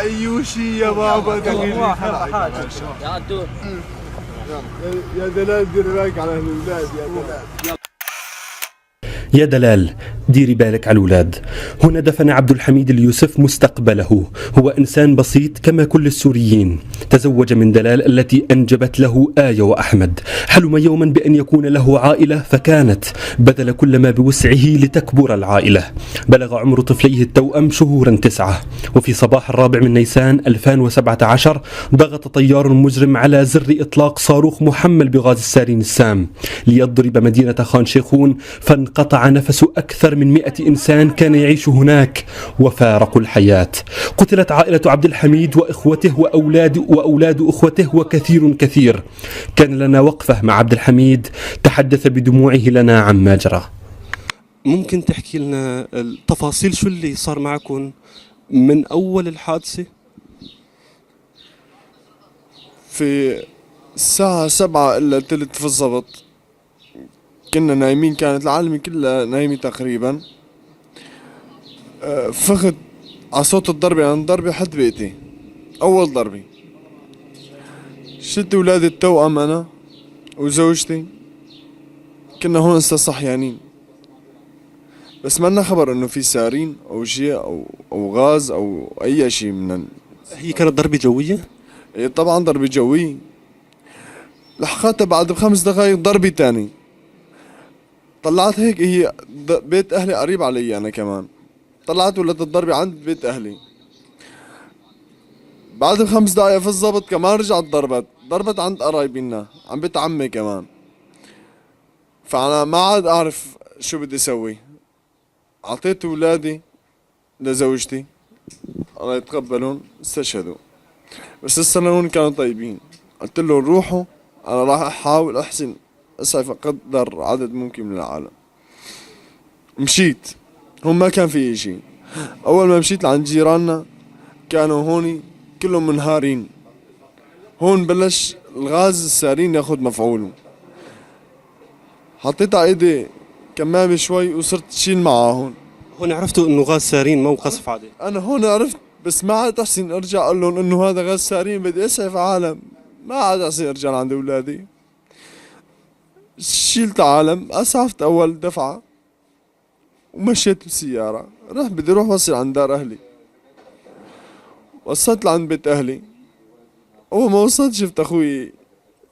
أيوشي يا بابا دقيقة يا عدول يا دلال دير بالك على الأولاد يا دلال. يا دلال ديري بالك على الأولاد. هنا دفن عبد الحميد اليوسف مستقبله. هو إنسان بسيط كما كل السوريين. تزوج من دلال التي أنجبت له آية وأحمد. حلم يوما بأن يكون له عائلة فكانت. بذل كل ما بوسعه لتكبر العائلة. بلغ عمر طفليه التوأم شهورا 9. وفي صباح 4 نيسان 2017 ضغط طيار مجرم على زر إطلاق صاروخ محمل بغاز السارين السام ليضرب مدينة خان شيخون، فانقطع نفس أكثر من 100 إنسان كان يعيش هناك وفارقوا الحياة. قتلت عائلة عبد الحميد وإخوته وأولاد أخوته وكثير كثير. كان لنا وقفة مع عبد الحميد تحدث بدموعه لنا عما جرى. ممكن تحكي لنا التفاصيل شو اللي صار معكم من أول الحادثة؟ في الساعة 7 إلا تلت في الضبط كنا نايمين، كانت العالم كلها نايمة تقريبا. فخد على صوت الضربة، يعني ضربة حد بيتي، أول ضربة. شلت ولاد التوأم أنا وزوجتي، كنا هون صحيانين، بس ما لنا خبر إنه في سارين أو شيء أو غاز أو أي شيء من. هي كانت ضربة جوية؟ إيه طبعا ضربة جوية. لحقتها بعد ب5 دقايق ضربة تاني. طلعت هيك، هي بيت أهلي قريب علي أنا كمان. طلعت ولت الضربة عند بيت أهلي. بعد ب5 دقايق في الضبط كمان رجعت ضربت عند قرايبنا، عم بيت عمي كمان. فأنا ما عاد أعرف شو بدي أسوي. أعطيت ولادي لزوجتي الله يتقبلون، استشهدوا. بس السنون كانوا طيبين. قلت لهم روحوا، أنا راح أحاول أحسن أسعف أقدر عدد ممكن من العالم. مشيت، هم ما كان في شيء. أول ما مشيت لعند جيراننا كانوا هوني كلهم منهارين. هون بلش الغاز السارين ياخد مفعوله. حطيت على ايدي كمامة شوي وصرت شيل معاهم. هون عرفتوا انه غاز سارين مو قصف عادي؟ انا هون عرفت، بس ما عاد احسن ارجع اقول لهم انه هذا غاز سارين بدي اسعف عالم. ما عاد احسن ارجع لعند اولادي. شيلت عالم، اسعفت اول دفعة ومشيت بالسيارة. بدي اروح وصل عند دار اهلي. وصلت لعند بيت اهلي. اول ما وصلت شفت اخوي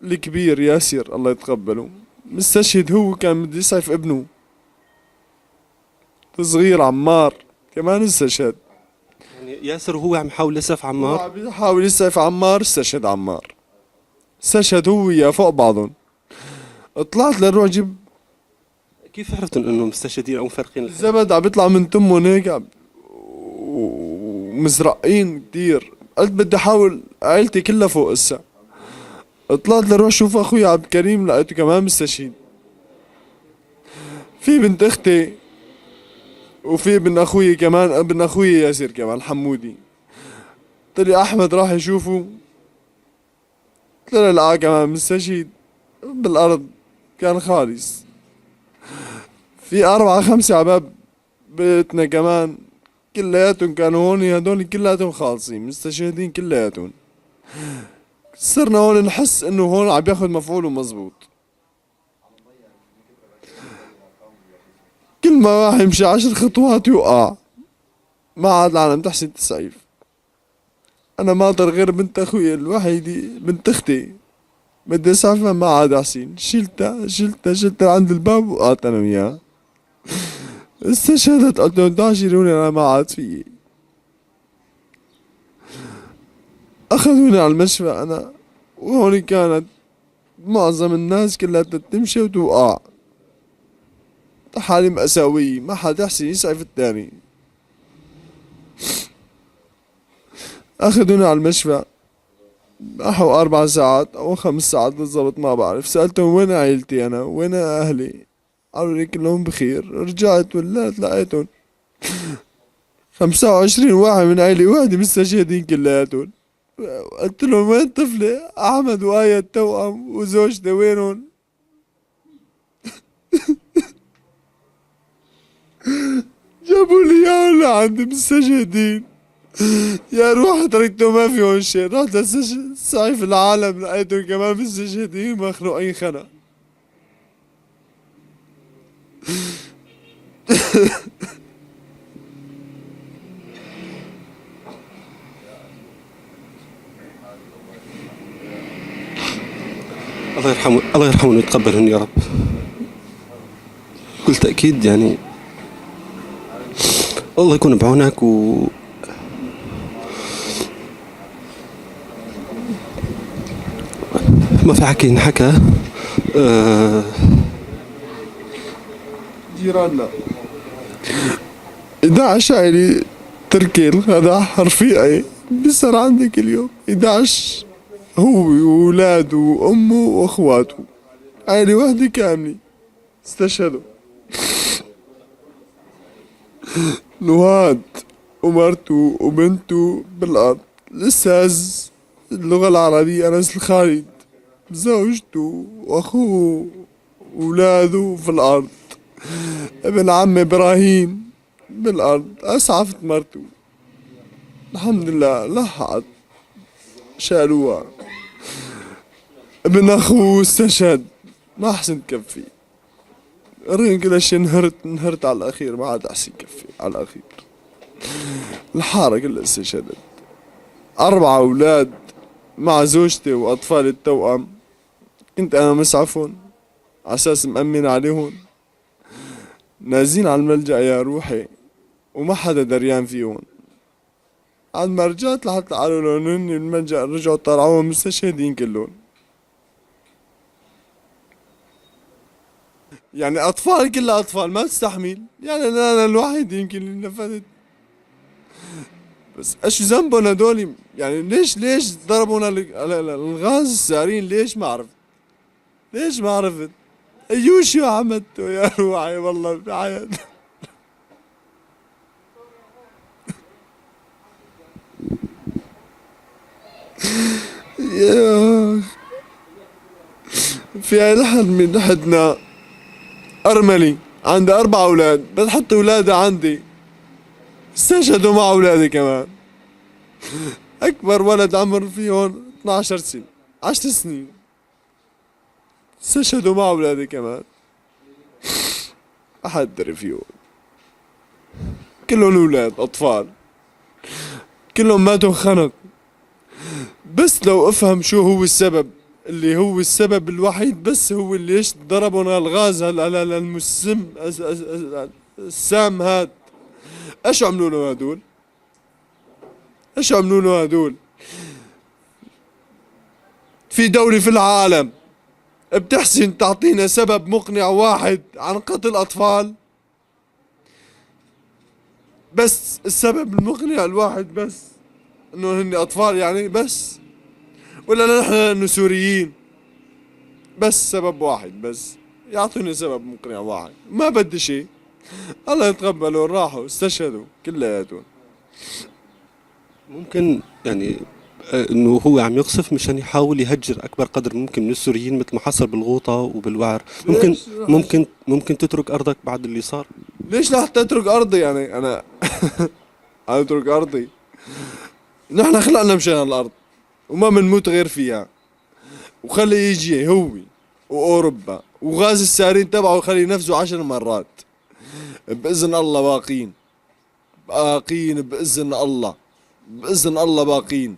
الكبير ياسر الله يتقبله مستشهد. هو كان بده يسعف ابنه الصغير عمار كمان استشهد. يعني ياسر وهو عم يحاول يسعف عمار؟ هو عم يحاول يسعف عمار، استشهد عمار. استشهد هو وياه فوق بعضهم. طلعت لروح جيب. كيف عرفتوا انه مستشهدين او مفرقين؟ الزبد عم بيطلع من تمهم هيك ومزرقين كتير. قلت بدي احاول، عائلتي كلها فوق هسه. طلعت لروح شوف اخوي عبد الكريم، لقيته كمان مستشهد. في بنت اختي وفي ابن اخوي كمان، ابن اخوي ياسر كمان حمودي. قلت لي احمد راح يشوفه. طلع لقاه كمان مستشهد بالارض، كان خالص. في 4 5 عباب بيتنا كمان كلياتهم كانوا هون، هدول كلياتهم خالصين مستشهدين كلياتهم. صرنا هون نحس انه هون عم ياخد مفعوله مزبوط. كل ما واحد يمشي 10 خطوات يوقع. ما عاد العالم تحسن تسعيف. انا ما اقدر غير بنت اخوي الوحيدة، بنت اختي بدي اسعفها، ما عاد احسن. شلتها عند الباب وقعت انا وياها. استشهدت. قلت لهم تعالوا شيلوني، انا ما عاد فيي. اخذوني على المشفى انا، وهون كانت معظم الناس كلها تمشي وتوقع. حالي مأساوية، ما حد يحسن يسعف التاني. اخذوني على المشفى نحو 4 ساعات او 5 ساعات بالضبط ما بعرف. سألتهم وين عائلتي انا، وين اهلي، قالوا لي كلهم بخير. رجعت ولات لقيتهم 25 واحد من عائلة واحدة مستشهدين كلياتهم. قلت لهم وين طفلي احمد وآية التوأم وزوجتي وينهم؟ جابوا لي اياهم لعند مستشهدين. يا روح تركته ما في هون شيء، رحت للسجن سعي في العالم لقيتهم كمان بالسجن مخنوقين خنق. الله يرحمه، الله يرحمه ويتقبلهم يا رب. بكل تأكيد يعني الله يكون بعونك. ما في حكي انحكى. جيراننا 11 عائلة تركيل، هذا رفيقي بيصير عندي كل يوم. 11 هو وولاده وامه واخواته، عائلة وحدة كاملة استشهدوا. نواد ومرته وبنته بالأرض. الأستاذ اللغة العربية أنس الخالد زوجته وأخوه وولاده في الأرض. ابن عم إبراهيم بالأرض، أسعفت مرته الحمد لله لحقت شالوها. ابن أخوه استشهد ما حسن كفي. رين كل شيء انهرت على الأخير، ما عاد أحسن كفي على الأخير. الحارة كلها استشهدت. 4 أولاد مع زوجتي وأطفالي التوأم، كنت أنا مسعفهم على أساس مأمن عليهم. نازين على الملجأ يا روحي وما حدا دريان فيهم. عند ما رجعت لحتى قالوا لهم هن الملجأ، رجعوا طلعوهم مستشهدين كلهم. يعني أطفال كلها أطفال ما تستحمل، يعني أنا الوحيد يمكن اللي نفذت. بس ايش ذنبهم هدول؟ يعني ليش ضربونا الغاز السارين؟ ليش ما عرفت؟ ليش ما عرفت؟ ايوش شو عملتوا يا روحي والله بحياتي. يا في لحد من لحدنا أرملي عندها 4 أولاد، بتحط أولادها عندي استشهدوا مع أولادي كمان. أكبر ولد عمر فيهم 12 سنة 10 سنين استشهدوا مع أولادي كمان. أحد دري فيهم كلهم أولاد أطفال، كلهم ماتوا خنق. بس لو أفهم شو هو السبب، اللي هو السبب الوحيد بس هو اللي ليش ضربنا الغاز المسم السام هاد. ايش عملوا له هدول؟ ايش عملوا له هدول؟ في دولة في العالم بتحسن تعطينا سبب مقنع واحد عن قتل أطفال؟ بس السبب المقنع الواحد بس انه هن أطفال يعني بس؟ ولا نحن انه سوريين؟ بس سبب واحد بس، يعطوني سبب مقنع واحد، ما بدي شيء. الله يتقبلوا، راحوا استشهدوا كلياتهم. ممكن يعني انه هو عم يقصف مشان يحاول يهجر اكبر قدر ممكن من السوريين مثل ما حصل بالغوطة وبالوعر. ممكن تترك ارضك بعد اللي صار. ليش لحتى اترك ارضي؟ يعني انا اترك ارضي؟ نحن خلقنا مشان الارض وما بنموت غير فيها. وخلي يجي هو واوروبا وغاز السارين تبعه خلي نفسه 10 مرات. باذن الله باقين باذن الله، باذن الله باقين.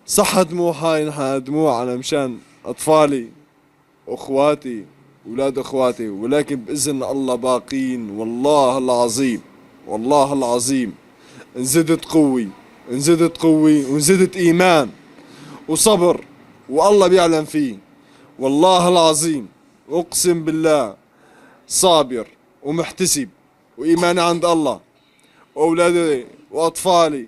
صح دموع هاي نحن دموعنا مشان اطفالي واخواتي اولاد اخواتي، ولكن باذن الله باقين. والله العظيم والله العظيم انزدت قوي وانزدت ايمان وصبر، والله بيعلم فيه. والله العظيم اقسم بالله صابر ومحتسب وايماني عند الله. واولادي واطفالي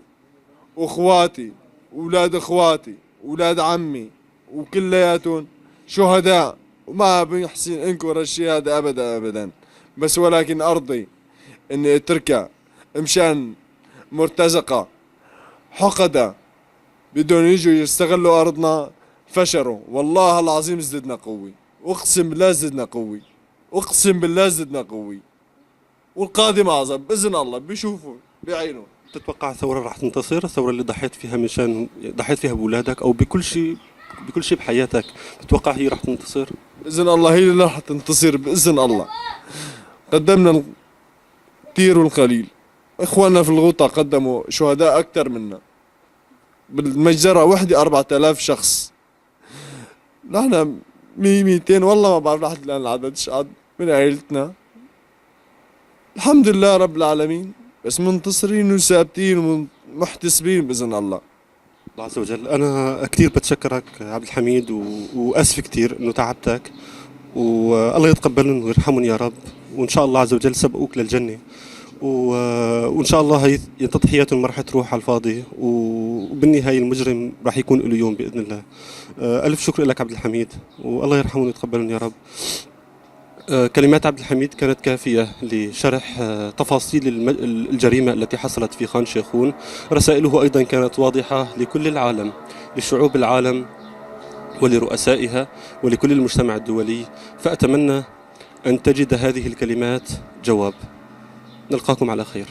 واخواتي واولاد اخواتي واولاد عمي وكلياتهم شهداء، وما بيحسن انكر الشهادة ابدا ابدا. بس ولكن ارضي اني اتركها مشان مرتزقة حقدة بدهم يجوا يستغلوا ارضنا. فشروا. والله العظيم زدنا قوي، اقسم بالله زدنا قوي، اقسم بالله زدنا قوي. والقادم اعظم باذن الله بيشوفوا بعينه. تتوقع الثورة راح تنتصر؟ الثورة اللي ضحيت فيها بأولادك أو بكل شيء بحياتك، تتوقع هي راح تنتصر؟ بإذن الله هي اللي راح تنتصر بإذن الله. قدمنا الكثير والقليل، إخواننا في الغوطة قدموا شهداء أكثر منا، بالمجزرة وحدة 4000 شخص، نحن 200 والله ما بعرف لحد الآن العدد شقد من عائلتنا. الحمد لله رب العالمين، بس منتصرين وثابتين ومحتسبين بإذن الله. الله عز وجل. أنا كثير بتشكرك عبد الحميد وأسف كثير إنه تعبتك، والله يتقبلهم ويرحمهم يا رب، وإن شاء الله عز وجل سبقوك للجنة، وإن شاء الله هي تضحياتهم ما راح تروح على الفاضي، وبالنهاية المجرم راح يكون له يوم بإذن الله. ألف شكر لك عبد الحميد، والله يرحمهم ويتقبلهم يا رب. كلمات عبد الحميد كانت كافية لشرح تفاصيل الجريمة التي حصلت في خان شيخون. رسائله أيضا كانت واضحة لكل العالم، لشعوب العالم ولرؤسائها ولكل المجتمع الدولي، فأتمنى أن تجد هذه الكلمات جواب. نلقاكم على خير.